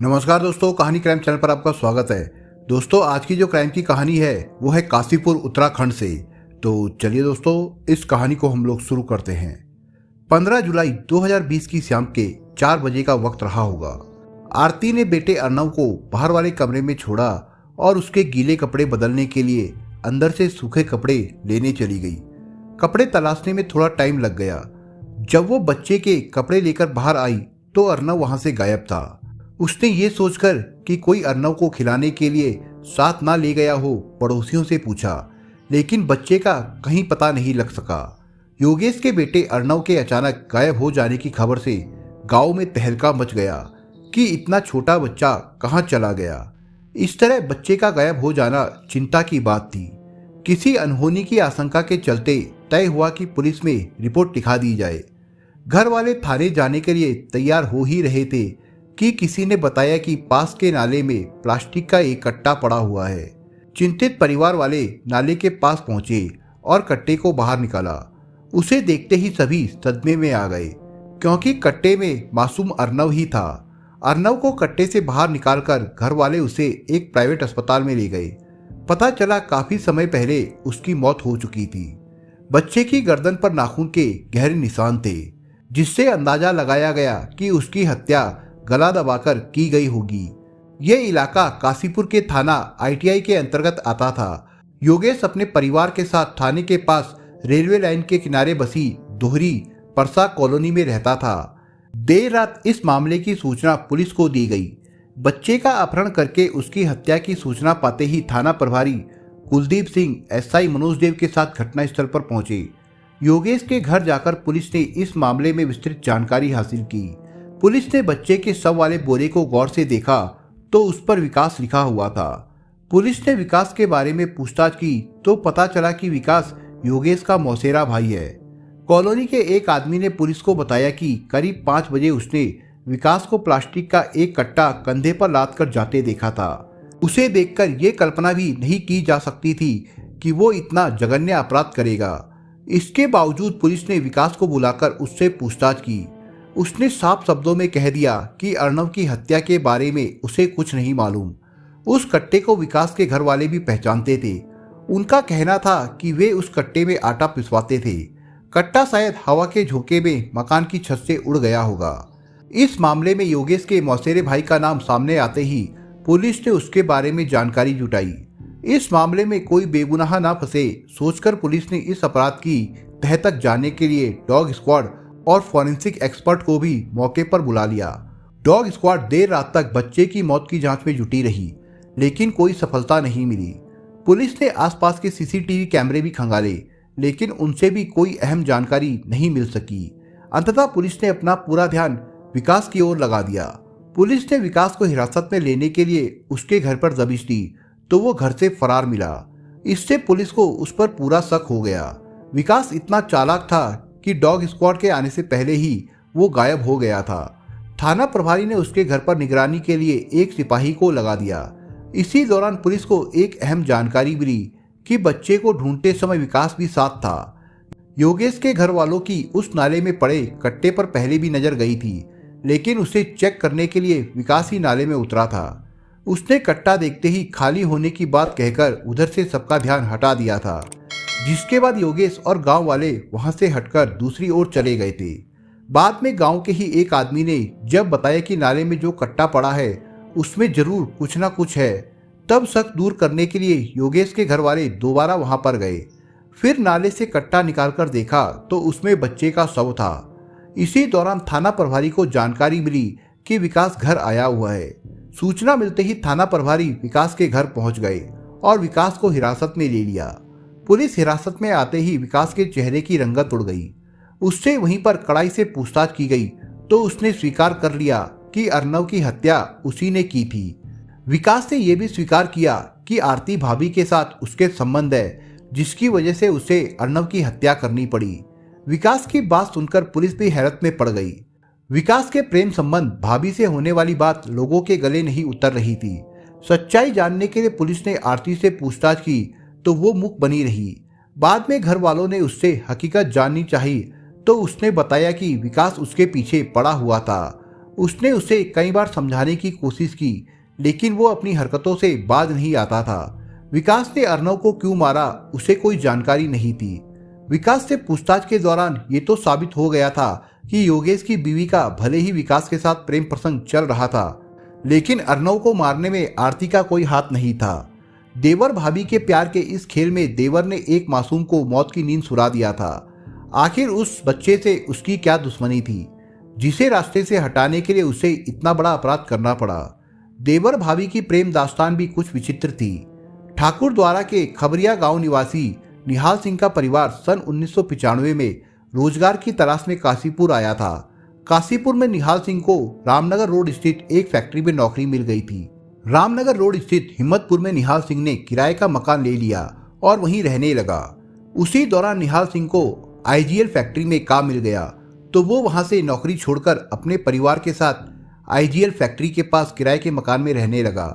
नमस्कार दोस्तों, कहानी क्राइम चैनल पर आपका स्वागत है। दोस्तों, आज की जो क्राइम की कहानी है वो है काशीपुर उत्तराखंड से। तो चलिए दोस्तों, इस कहानी को हम लोग शुरू करते हैं। 15 जुलाई 2020 की शाम के 4 बजे का वक्त रहा होगा। आरती ने बेटे अर्नव को बाहर वाले कमरे में छोड़ा और उसके गीले कपड़े बदलने के लिए अंदर से सूखे कपड़े लेने चली गई। कपड़े तलाशने में थोड़ा टाइम लग गया। जब वो बच्चे के कपड़े लेकर बाहर आई तो अर्नव वहां से गायब था। उसने ये सोचकर कि कोई अर्नव को खिलाने के लिए साथ ना ले गया हो, पड़ोसियों से पूछा, लेकिन बच्चे का कहीं पता नहीं लग सका। योगेश के बेटे अर्नव के अचानक गायब हो जाने की खबर से गांव में तहलका मच गया कि इतना छोटा बच्चा कहां चला गया। इस तरह बच्चे का गायब हो जाना चिंता की बात थी। किसी अनहोनी की आशंका के चलते तय हुआ कि पुलिस में रिपोर्ट लिखा दी जाए। घर वाले थाने जाने के लिए तैयार हो ही रहे थे कि किसी ने बताया कि पास के नाले में प्लास्टिक का एक कट्टा पड़ा हुआ है। चिंतित परिवार वाले नाले के पास पहुंचे और कट्टे को बाहर निकाला। उसे देखते ही सभी सदमे में आ गए, क्योंकि कट्टे में मासूम अर्नव ही था। अर्नव को कट्टे से बाहर निकालकर घर वाले उसे एक प्राइवेट अस्पताल में ले गए। पता चला काफी समय पहले उसकी मौत हो चुकी थी। बच्चे की गर्दन पर नाखून के गहरे निशान थे, जिससे अंदाजा लगाया गया कि उसकी हत्या गला दबाकर की गई होगी। यह इलाका काशीपुर के थाना आईटीआई के अंतर्गत आता था। योगेश अपने परिवार के साथ थाने के पास रेलवे लाइन के किनारे बसी दोहरी परसा कॉलोनी में रहता था। देर रात इस मामले की सूचना पुलिस को दी गई। बच्चे का अपहरण करके उसकी हत्या की सूचना पाते ही थाना प्रभारी कुलदीप सिंह एसआई मनोज देव के साथ घटनास्थल पर पहुंचे। योगेश के घर जाकर पुलिस ने इस मामले में विस्तृत जानकारी हासिल की। पुलिस ने बच्चे के शव वाले बोरे को गौर से देखा तो उस पर विकास लिखा हुआ था। पुलिस ने विकास के बारे में पूछताछ की तो पता चला कि विकास योगेश का मौसेरा भाई है। कॉलोनी के एक आदमी ने पुलिस को बताया कि करीब 5 बजे उसने विकास को प्लास्टिक का एक कट्टा कंधे पर लाद कर जाते देखा था। उसे देखकर ये कल्पना भी नहीं की जा सकती थी कि वो इतना जघन्य अपराध करेगा। इसके बावजूद पुलिस ने विकास को बुलाकर उससे पूछताछ की। उसने साफ शब्दों में कह दिया कि अर्नव की हत्या के बारे में उसे कुछ नहीं मालूम। उस कट्टे को विकास के घर वाले भी पहचानते थे। उनका कहना था कि वे उस कट्टे में आटा पिसवाते थे। कट्टा शायद हवा के झोंके में मकान की छत से उड़ गया होगा। इस मामले में योगेश के मौसेरे भाई का नाम सामने आते ही पुलिस ने उसके बारे में जानकारी जुटाई। इस मामले में कोई बेगुनाह ना फंसे सोचकर पुलिस ने इस अपराध की तह तक जाने के लिए डॉग स्क्वाड और फॉरेंसिक एक्सपर्ट को भी मौके पर बुला लिया। डॉग स्क्वाड देर रात तक बच्चे की मौत की जांच में जुटी रही, लेकिन कोई सफलता नहीं मिली। पुलिस ने आसपास के सीसीटीवी कैमरे भी खंगाले, लेकिन उनसे भी कोई अहम जानकारी नहीं मिल सकी। अंततः पुलिस ने अपना पूरा ध्यान विकास की ओर लगा दिया। पुलिस ने विकास को हिरासत में लेने के लिए उसके घर पर दबिश दी तो वो घर से फरार मिला। इससे पुलिस को उस पर पूरा शक हो गया। विकास इतना चालाक था कि डॉग स्क्वाड के आने से पहले ही वो गायब हो गया था। थाना प्रभारी ने उसके घर पर निगरानी के लिए एक सिपाही को लगा दिया। इसी दौरान पुलिस को एक अहम जानकारी मिली कि बच्चे को ढूंढते समय विकास भी साथ था। योगेश के घर वालों की उस नाले में पड़े कट्टे पर पहले भी नजर गई थी, लेकिन उसे चेक करने के लिए विकास ही नाले में उतरा था। उसने कट्टा देखते ही खाली होने की बात कहकर उधर से सबका ध्यान हटा दिया था, जिसके बाद योगेश और गांव वाले वहां से हटकर दूसरी ओर चले गए थे। बाद में गांव के ही एक आदमी ने जब बताया कि नाले में जो कट्टा पड़ा है उसमें जरूर कुछ ना कुछ है, तब शक दूर करने के लिए योगेश के घर वाले दोबारा वहां पर गए। फिर नाले से कट्टा निकालकर देखा तो उसमें बच्चे का शव था। इसी दौरान थाना प्रभारी को जानकारी मिली कि विकास घर आया हुआ है। सूचना मिलते ही थाना प्रभारी विकास के घर पहुंच गए और विकास को हिरासत में ले लिया। पुलिस हिरासत में आते ही विकास के चेहरे की रंगत उड़ गई। उससे वहीं पर कड़ाई से पूछताछ की गई तो उसने स्वीकार कर लिया कि अर्नव की हत्या उसी ने की थी। विकास ने यह भी स्वीकार किया कि आरती भाभी के साथ उसके संबंध है, जिसकी वजह से उसे अर्नव की हत्या करनी पड़ी। विकास की बात सुनकर पुलिस भी हैरत में पड़ गई। विकास के प्रेम संबंध भाभी से होने वाली बात लोगों के गले नहीं उतर रही थी। सच्चाई जानने के लिए पुलिस ने आरती से पूछताछ की तो वो मुख बनी रही। बाद में घर वालों ने उससे हकीकत जाननी चाहिए तो उसने बताया कि विकास उसके पीछे पड़ा हुआ था। उसने उसे कई बार समझाने की कोशिश की, लेकिन वो अपनी हरकतों से बाज नहीं आता था। विकास ने अर्नव को क्यों मारा उसे कोई जानकारी नहीं थी। विकास से पूछताछ के दौरान ये तो साबित हो गया था कि योगेश की बीवी का भले ही विकास के साथ प्रेम प्रसंग चल रहा था, लेकिन अर्नव को मारने में आरती का कोई हाथ नहीं था। देवर भाभी के प्यार के इस खेल में देवर ने एक मासूम को मौत की नींद सुला दिया था। आखिर उस बच्चे से उसकी क्या दुश्मनी थी, जिसे रास्ते से हटाने के लिए उसे इतना बड़ा अपराध करना पड़ा। देवर भाभी की प्रेम दास्तान भी कुछ विचित्र थी। ठाकुर द्वारा के खबरिया गांव निवासी निहाल सिंह का परिवार सन 1995 में रोजगार की तलाश में काशीपुर आया था। काशीपुर में निहाल सिंह को रामनगर रोड स्थित एक फैक्ट्री में नौकरी मिल गई थी। रामनगर रोड स्थित हिम्मतपुर में निहाल सिंह ने किराए का मकान ले लिया और वहीं रहने लगा। उसी दौरान निहाल सिंह को आईजीएल फैक्ट्री में काम मिल गया, तो वो वहां से नौकरी छोड़कर अपने परिवार के साथ आईजीएल फैक्ट्री के पास किराए के मकान में रहने लगा।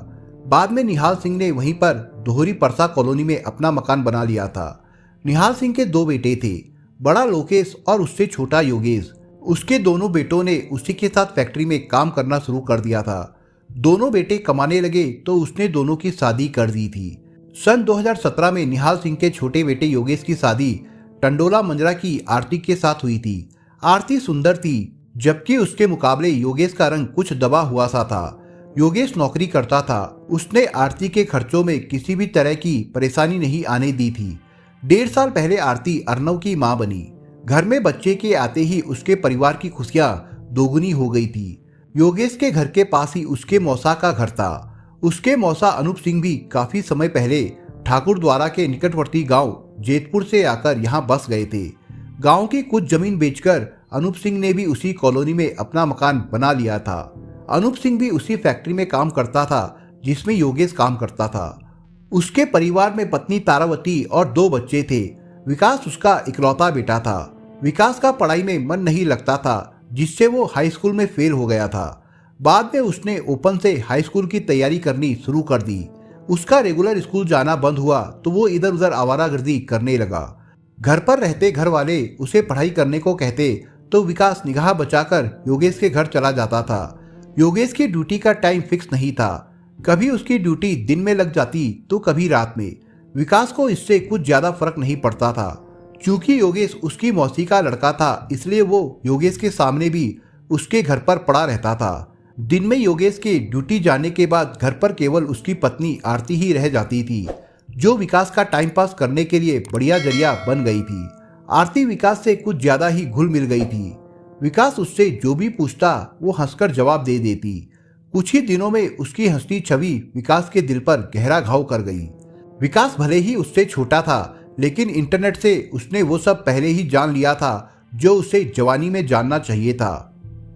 बाद में निहाल सिंह ने वहीं पर दोहरी परसा कॉलोनी में अपना मकान बना लिया था। निहाल सिंह के दो बेटे थे, बड़ा लोकेश और उससे छोटा योगेश। उसके दोनों बेटों ने उसी के साथ फैक्ट्री में काम करना शुरू कर दिया था। दोनों बेटे कमाने लगे तो उसने दोनों की शादी कर दी थी। सन 2017 में निहाल सिंह के छोटे बेटे योगेश की शादी टंडोला मंजरा की आरती के साथ हुई थी। आरती सुंदर थी, जबकि उसके मुकाबले योगेश का रंग कुछ दबा हुआ सा था। योगेश नौकरी करता था। उसने आरती के खर्चों में किसी भी तरह की परेशानी नहीं आने दी थी। 1.5 साल पहले आरती अर्नव की मां बनी। घर में बच्चे के आते ही उसके परिवार की खुशियां दोगुनी हो गई थी। योगेश के घर के पास ही उसके मौसा का घर था। उसके मौसा अनूप सिंह भी काफी समय पहले ठाकुर द्वारा के निकटवर्ती गांव जेतपुर से आकर यहां बस गए थे। गांव की कुछ जमीन बेचकर अनूप सिंह ने भी उसी कॉलोनी में अपना मकान बना लिया था। अनूप सिंह भी उसी फैक्ट्री में काम करता था जिसमें योगेश काम करता था। उसके परिवार में पत्नी तारावती और 2 बच्चे थे। विकास उसका इकलौता बेटा था। विकास का पढ़ाई में मन नहीं लगता था, जिससे वो हाई स्कूल में फेल हो गया था। बाद में उसने ओपन से हाई स्कूल की तैयारी करनी शुरू कर दी। उसका रेगुलर स्कूल जाना बंद हुआ तो वो इधर उधर आवारागर्दी करने लगा। घर पर रहते घर वाले उसे पढ़ाई करने को कहते तो विकास निगाह बचाकर योगेश के घर चला जाता था। योगेश की ड्यूटी का टाइम फिक्स नहीं था। कभी उसकी ड्यूटी दिन में लग जाती तो कभी रात में। विकास को इससे कुछ ज्यादा फर्क नहीं पड़ता था। क्योंकि योगेश उसकी मौसी का लड़का था, इसलिए वो योगेश के सामने भी उसके घर पर पड़ा रहता था। दिन में योगेश के ड्यूटी जाने के बाद घर पर केवल उसकी पत्नी आरती ही रह जाती थी, जो विकास का टाइम पास करने के लिए बढ़िया जरिया बन गई थी। आरती विकास से कुछ ज्यादा ही घुल मिल गई थी। विकास उससे जो भी पूछता वो हंसकर जवाब दे देती। कुछ ही दिनों में उसकी हंसती छवि विकास के दिल पर गहरा घाव कर गई। विकास भले ही उससे छोटा था, लेकिन इंटरनेट से उसने वो सब पहले ही जान लिया था जो उसे जवानी में जानना चाहिए था।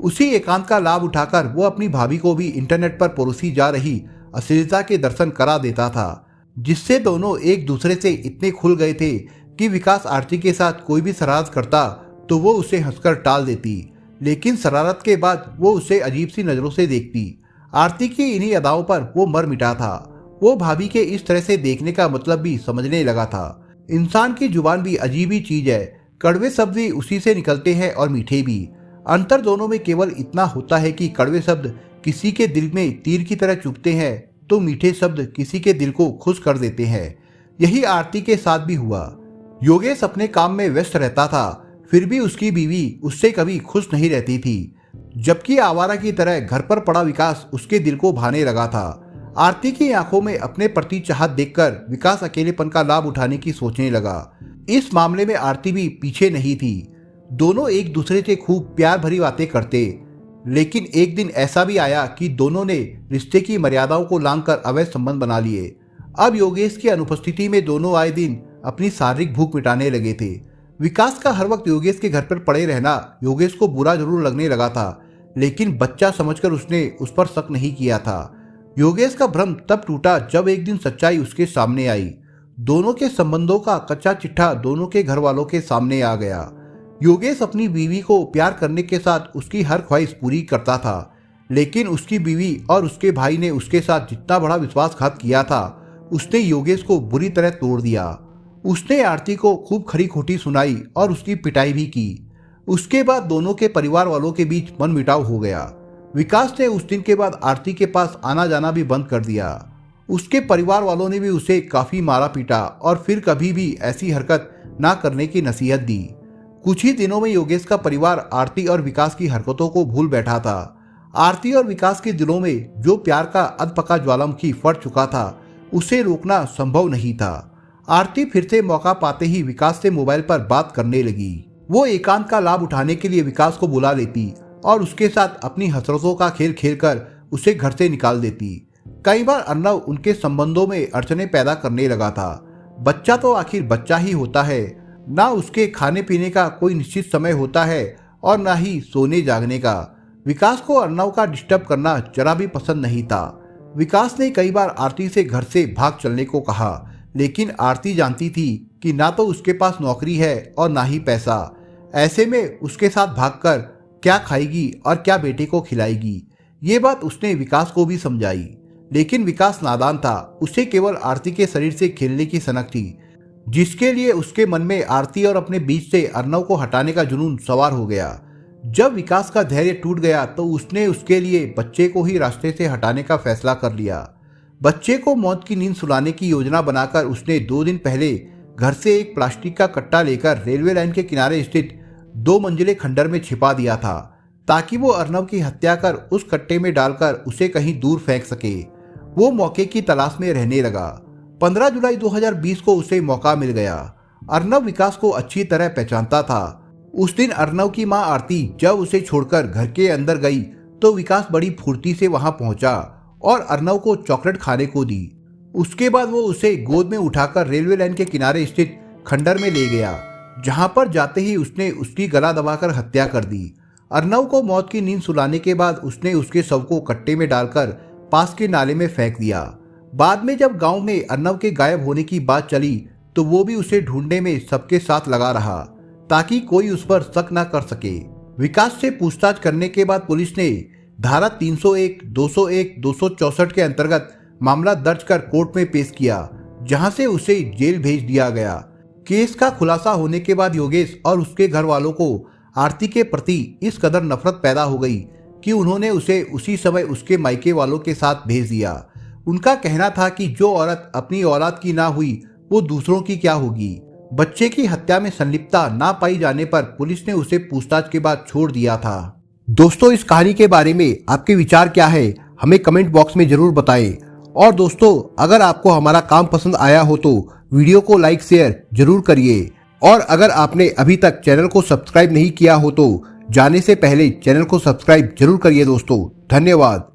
उसी एकांत का लाभ उठाकर वो अपनी भाभी को भी इंटरनेट पर परोसी जा रही अश्लीलता के दर्शन करा देता था, जिससे दोनों एक दूसरे से इतने खुल गए थे कि विकास आरती के साथ कोई भी शरारत करता तो वो उसे हंसकर टाल देती, लेकिन शरारत के बाद वो उसे अजीब सी नजरों से देखती। आरती की इन्हीं अदाओं पर वो मर मिटा था। वो भाभी के इस तरह से देखने का मतलब भी समझने लगा था। इंसान की जुबान भी अजीब ही चीज है। कड़वे शब्द भी उसी से निकलते हैं और मीठे भी। अंतर दोनों में केवल इतना होता है कि कड़वे शब्द किसी के दिल में तीर की तरह चुभते हैं, तो मीठे शब्द किसी के दिल को खुश कर देते हैं। यही आरती के साथ भी हुआ। योगेश अपने काम में व्यस्त रहता था, फिर भी उसकी बीवी उससे कभी खुश नहीं रहती थी, जबकि आवारा की तरह घर पर पड़ा विकास उसके दिल को भाने लगा था। आरती की आंखों में अपने प्रति चाहत देखकर विकास अकेलेपन का लाभ उठाने की सोचने लगा। इस मामले में आरती भी पीछे नहीं थी। दोनों एक दूसरे से खूब प्यार भरी बातें करते, लेकिन एक दिन ऐसा भी आया कि दोनों ने रिश्ते की मर्यादाओं को लांघकर अवैध संबंध बना लिए। अब योगेश की अनुपस्थिति में दोनों आए दिन अपनी शारीरिक भूख मिटाने लगे थे। विकास का हर वक्त योगेश के घर पर पड़े रहना योगेश को बुरा जरूर लगने लगा था, लेकिन बच्चा समझकर उसने उस पर शक नहीं किया था। योगेश का भ्रम तब टूटा जब एक दिन सच्चाई उसके सामने आई। दोनों के संबंधों का कच्चा चिट्ठा दोनों के घर वालों के सामने आ गया। योगेश अपनी बीवी को प्यार करने के साथ उसकी हर ख्वाहिश पूरी करता था, लेकिन उसकी बीवी और उसके भाई ने उसके साथ जितना बड़ा विश्वासघात किया था, उसने योगेश को बुरी तरह तोड़ दिया। उसने आरती को खूब खरी खोटी सुनाई और उसकी पिटाई भी की। उसके बाद दोनों के परिवार वालों के बीच मनमुटाव हो गया। विकास ने उस दिन के बाद आरती के पास आना जाना भी बंद कर दिया। उसके परिवार वालों ने भी उसे काफी मारा पीटा और फिर कभी भी ऐसी हरकत ना करने की नसीहत दी। कुछ ही दिनों में योगेश का परिवार आरती और विकास की हरकतों को भूल बैठा था। आरती और विकास के दिलों में जो प्यार का अधपका ज्वालामुखी फट चुका था, उसे रोकना संभव नहीं था। आरती फिर से मौका पाते ही विकास से मोबाइल पर बात करने लगी। वो एकांत का लाभ उठाने के लिए विकास को बुला लेती और उसके साथ अपनी हसरतों का खेल खेलकर उसे घर से निकाल देती। कई बार अर्नव उनके संबंधों में अड़चने पैदा करने लगा था। बच्चा तो आखिर बच्चा ही होता है, ना उसके खाने पीने का कोई निश्चित समय होता है और ना ही सोने जागने का। विकास को अर्नव का डिस्टर्ब करना जरा भी पसंद नहीं था। विकास ने कई बार आरती से घर से भाग चलने को कहा, लेकिन आरती जानती थी कि ना तो उसके पास नौकरी है और ना ही पैसा। ऐसे में उसके साथ भागकर क्या खाएगी और क्या बेटे को खिलाएगी। ये बात उसने विकास को भी समझाई, लेकिन विकास नादान था। उसे केवल आरती के शरीर से खेलने की सनक थी, जिसके लिए उसके मन में आरती और अपने बीच से अर्नव को हटाने का जुनून सवार हो गया। जब विकास का धैर्य टूट गया तो उसने उसके लिए बच्चे को ही रास्ते से हटाने का फैसला कर लिया। बच्चे को मौत की नींद सुलाने की योजना बनाकर उसने 2 दिन पहले घर से एक प्लास्टिक का कट्टा लेकर रेलवे लाइन के किनारे स्थित 2 मंजिले खंडर में छिपा दिया था, ताकि वो अर्नव की हत्या कर उस कट्टे में डालकर उसे कहीं दूर फेंक सके। वो मौके की तलाश में रहने लगा। 15 जुलाई 2020 को उसे मौका मिल गया। अर्नव विकास को अच्छी तरह पहचानता था। उस दिन अर्नव की मां आरती जब उसे छोड़कर घर के अंदर गई तो विकास बड़ी फुर्ती से वहां पहुंचा और अर्नव को चॉकलेट खाने को दी। उसके बाद वो उसे गोद में उठाकर रेलवे लाइन के किनारे स्थित खंडर में ले गया, जहां पर जाते ही उसने उसकी गला दबाकर हत्या कर दी। अर्नव को मौत की नींद सुलाने के बाद उसने उसके शव को कट्टे में डालकर पास के नाले में फेंक दिया। बाद में जब गांव में अर्नव के गायब होने की बात चली तो वो भी उसे ढूंढने में सबके साथ लगा रहा, ताकि कोई उस पर शक न कर सके। विकास से पूछताछ करने के बाद पुलिस ने धारा 301, 201, 264 के अंतर्गत मामला दर्ज कर कोर्ट में पेश किया, जहां से उसे जेल भेज दिया गया। केस का खुलासा होने के बाद योगेश और उसके घर वालों को आरती के प्रति इस कदर नफरत पैदा हो गई कि उन्होंने उसे उसी समय उसके मायके वालों के साथ भेज दिया। उनका कहना था कि जो औरत अपनी औलाद की ना हुई वो दूसरों की क्या होगी। बच्चे की हत्या में संलिप्तता ना पाई जाने पर पुलिस ने उसे पूछताछ के बाद छोड़ दिया था। दोस्तों, इस कहानी के बारे में आपके विचार क्या है, हमें कमेंट बॉक्स में जरूर बताएं। और दोस्तों, अगर आपको हमारा काम पसंद आया हो तो वीडियो को लाइक शेयर जरूर करिए। और अगर आपने अभी तक चैनल को सब्सक्राइब नहीं किया हो तो जाने से पहले चैनल को सब्सक्राइब जरूर करिए दोस्तों। धन्यवाद।